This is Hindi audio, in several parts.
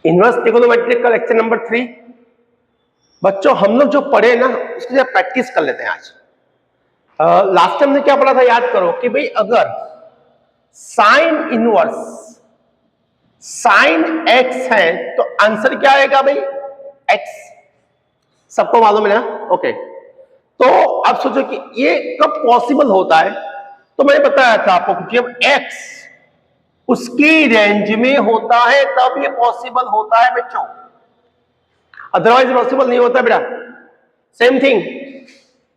इनवर्स ट्रिगोनोमेट्रिक का लेक्चर नंबर 3। बच्चों हम लोग जो पढ़े ना उसकी जरा प्रैक्टिस कर लेते हैं आज। लास्ट टाइम ने क्या पढ़ा था याद करो कि भाई अगर साइन इनवर्स साइन एक्स है तो आंसर क्या आएगा भाई? एक्स। सबको मालूम है ना? ओके, तो आप सोचो कि ये कब पॉसिबल होता है। तो मैंने बताया था आपको कि जब एक्स उसकी रेंज में होता है तब ये पॉसिबल होता है बच्चों, अदरवाइज पॉसिबल नहीं होता बेटा। सेम थिंग,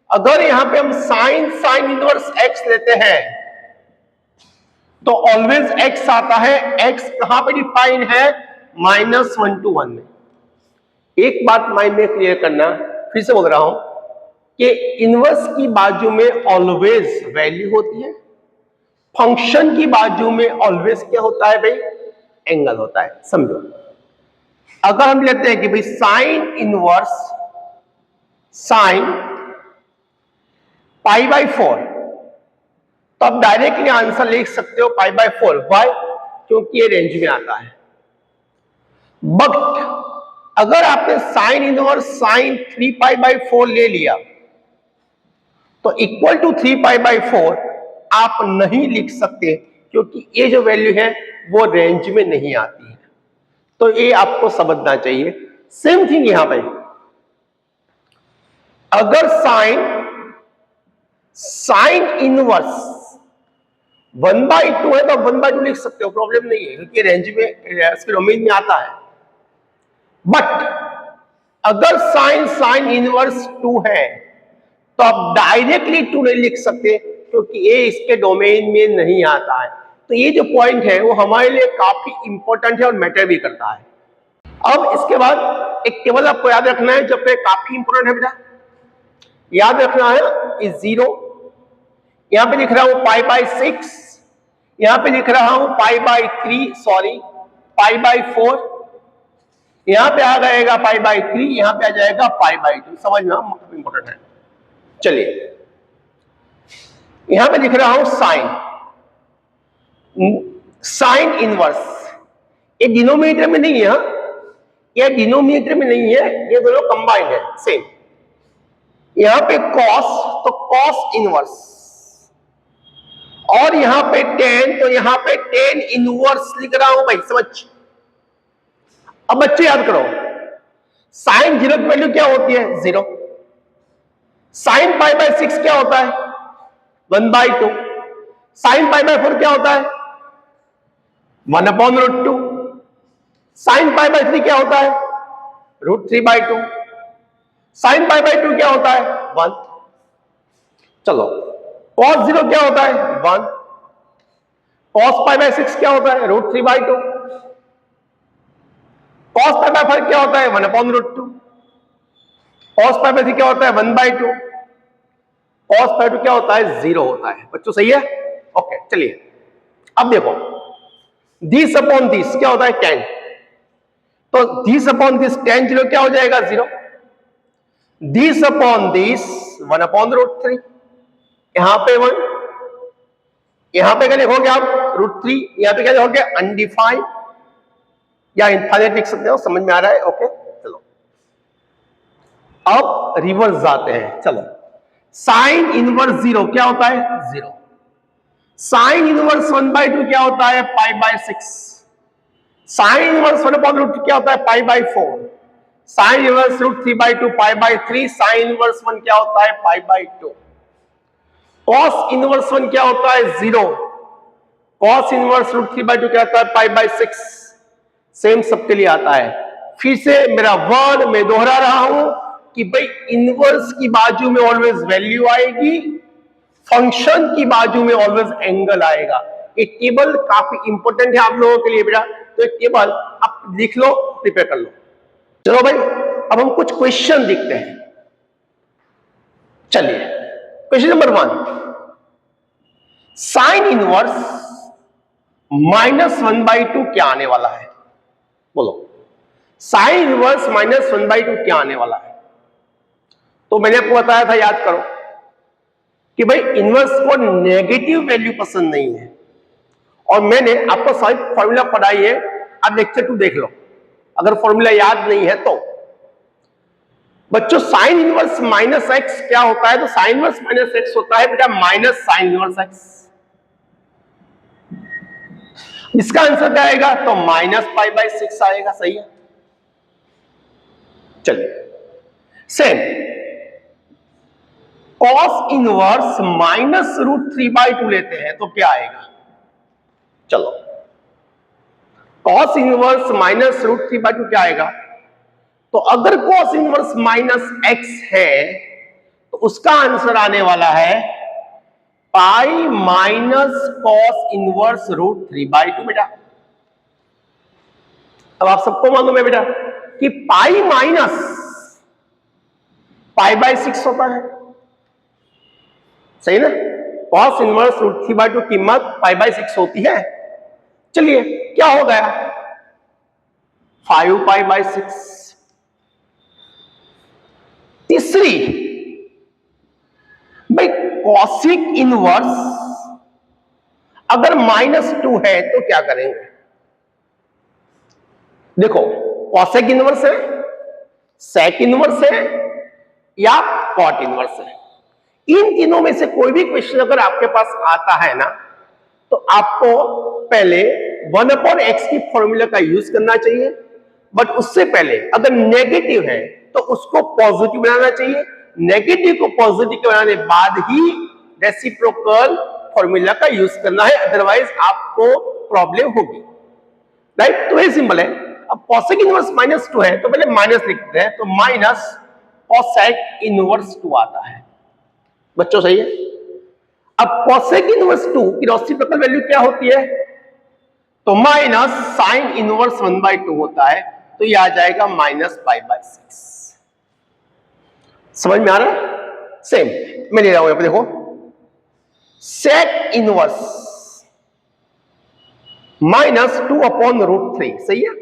अगर यहां पे हम साइन इनवर्स एक्स लेते हैं तो ऑलवेज एक्स आता है। एक्स कहां पे डिफाइन है? -1 to 1 में। एक बात माइंड में क्लियर करना, फिर से बोल रहा हूं कि इनवर्स की बाजू में ऑलवेज वैल्यू होती है, फंक्शन की बाजू में ऑलवेज क्या होता है भाई? एंगल होता है। समझो, अगर हम लेते हैं कि भाई साइन इनवर्स साइन π/4, तो आप डायरेक्टली आंसर लिख सकते हो π/4। वाई? क्योंकि ये रेंज में आता है। बट अगर आपने साइन इनवर्स साइन 3π/4 ले लिया तो इक्वल टू 3π/4 आप नहीं लिख सकते, क्योंकि ये जो वैल्यू है वो रेंज में नहीं आती है। तो ये आपको समझना चाहिए। सेम थिंग यहां पे, अगर साइन इनवर्स 1/2 है तो 1/2 लिख सकते हो, प्रॉब्लम नहीं है, क्योंकि रेंज में इसके डोमेन में आता है। बट अगर साइन इनवर्स 2 है तो आप डायरेक्टली 2 नहीं लिख सकते, क्योंकि ये इसके डोमेन में नहीं आता है। तो ये जो पॉइंट है वो हमारे लिए काफी इंपॉर्टेंट है और मैटर भी करता है। अब इसके बाद एक टेबल आपको याद रखना है जो कि काफी इंपॉर्टेंट है बेटा। याद रखना है इस 0, यहां पे लिख रहा हूं π/6, यहां पे लिख रहा हूं π/3, सॉरी π/4, यहां पे आ जाएगा π/3, यहां पे आ जाएगा π/2। समझना इंपॉर्टेंट है। चलिए, यहां पे लिख रहा हूं साइन इनवर्स, ये डिनोमिनेटर में नहीं है, ये डिनोमिनेटर में नहीं है, ये दोनों कंबाइंड है सेम। यहां पे कॉस, तो कॉस इनवर्स, और यहां पे टेन, तो यहां पे टेन इनवर्स लिख रहा हूं भाई। समझ? अब बच्चे याद करो, साइन 0 की वैल्यू क्या होती है? 0। साइन π/6 क्या होता है? 1/2। साइन π/4 क्या होता है? 1/√2। साइन π/3 क्या होता है? √3/2। साइन π/2 क्या होता है? 1। चलो, cos 0 क्या होता है? 1। cos π/6 क्या होता है? √3/2। cos π/4 क्या होता है? 1/√2। cos π/3 क्या होता है? 1/2। cos π/2 क्या होता है? 0 होता है। बच्चों सही है? ओके, चलिए अब देखो, दिस अपॉन दिस क्या होता है? 10। तो दिस अपॉन दिस 10 0 क्या हो जाएगा? 0। दिस अपॉन दिस 1/√3, यहां पे 1, यहां पे क्या लिखोगे आप? √3, यहां पे क्या लिखोगे? अनडिफाइंड या इनफाइनाइट लिख सकते हो। समझ में आ रहा है? ओके, चलो अब रिवर्स जाते हैं। चलो, साइन इनवर्स 0 क्या होता है? 0। साइन इनवर्स 1/2 क्या होता है? π/6। साइन इनवर्स 1/√2 क्या होता है? π/4। Sine inverse √3/2 π/3। साइन इनवर्स 1 क्या होता है? π/2। कॉस इनवर्स 1 क्या होता है? 0। कॉस इनवर्स √3/2 क्या होता है? π/6। सेम सबके लिए आता है। फिर से मेरा वर्ड मैं दोहरा रहा हूं कि भाई इनवर्स की बाजू में ऑलवेज वैल्यू आएगी, फंक्शन की बाजू में ऑलवेज एंगल आएगा। ये टेबल काफी इंपॉर्टेंट है आप लोगों के लिए बेटा, तो एक टेबल आप लिख लो, प्रिपेयर कर लो। चलो भाई, अब हम कुछ क्वेश्चन देखते हैं। चलिए, क्वेश्चन नंबर 1, साइन इनवर्स -1/2 क्या आने वाला है? बोलो, साइन इनवर्स -1/2 क्या आने वाला है? तो मैंने आपको बताया था, याद करो कि भाई इनवर्स को नेगेटिव वैल्यू पसंद नहीं है, और मैंने आपको सारी फॉर्मूला पढ़ाई है। अब लेक्चर 2 देख लो, अगर फॉर्मूला याद नहीं है तो। बच्चों साइन इनवर्स माइनस एक्स क्या होता है? तो साइन इनवर्स माइनस एक्स होता है बेटा माइनस साइन इनवर्स एक्स। इसका आंसर क्या आएगा? तो माइनस पाई बाई 6 आएगा। सही है। चलिए same cos inverse minus root 3/2 लेते हैं तो क्या आएगा? चलो कॉस इनवर्स माइनस रूट 3/2 क्या आएगा? तो अगर कॉस इनवर्स माइनस एक्स है तो उसका आंसर आने वाला है pi minus cos inverse root 3/2 बेटा। अब आप सबको मालूम है बेटा कि पाई माइनस पाई बाय 6 होता है। सही ना? कॉस इनवर्स रूट 3/2 कीमत पाई बाय 6 होती है। चलिए क्या हो गया? 5 पाई बाय 6। तीसरी भाई कॉसिक इनवर्स अगर -2 है तो क्या करेंगे? देखो कॉसेक इनवर्स है, सेक इनवर्स है या कॉट इनवर्स है। इन तीनों में से कोई भी क्वेश्चन अगर आपके पास आता है ना तो आपको पहले 1/x की फॉर्मूला का यूज करना चाहिए। बट उससे पहले अगर नेगेटिव है तो उसको पॉजिटिव बनाना चाहिए। नेगेटिव को पॉजिटिव बनाने बाद ही रेसिप्रोकल फॉर्मूला का यूज करना है, अदरवाइज आपको प्रॉब्लम होगी। राइट? तो ये सिंपल है। अब कॉसेक इनवर्स -2 है तो पहले माइनस लिखते हैं, तो माइनस कॉसेक इनवर्स 2 आता है। बच्चों सही है? अब कॉसेक इनवर्स 2 की रेसिप्रोकल वैल्यू क्या होती है? तो माइनस साइन इनवर्स 1/2 होता है, तो ये आ जाएगा माइनस पाई बाय 6। समझ में आ रहा है? सेम मैं ले रहा हूं यहां पर, देखो सेक इनवर्स -2/√3। सही है?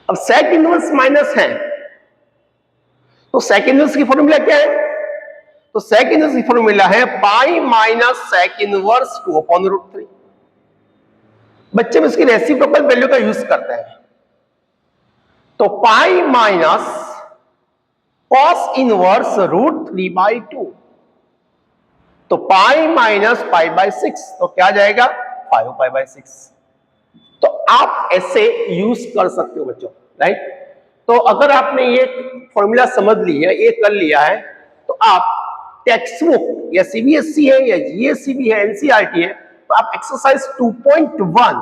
अब सेक इनवर्स माइनस है तो सेक इनवर्स की फॉर्मूला क्या है? तो सेक इनवर्स की फॉर्मूला है पाई माइनस सेक इनवर्स 2/√3। बच्चे में इसकी रेसिप्रोकल वैल्यू का यूज करते हैं, तो पाई माइनस कॉस इनवर्स √3/2, तो पाई माइनस पाई बाय 6, तो क्या जाएगा? 5 पाई बाय 6। तो आप ऐसे यूज कर सकते हो बच्चों। राइट? तो अगर आपने ये फॉर्मूला समझ लिया, ये कर लिया है, तो आप टेक्स्ट बुक या सीबीएसई है या जीएससीबी है, एनसीईआरटी है, तो आप एक्सरसाइज 2.1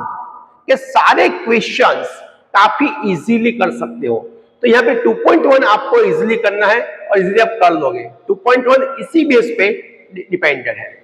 के सारे क्वेश्चंस काफी इजीली कर सकते हो। तो यहाँ पे 2.1 आपको इजीली करना है और इजीली आप कर लोगे। 2.1 इसी बेस पे डिपेंडेंट है।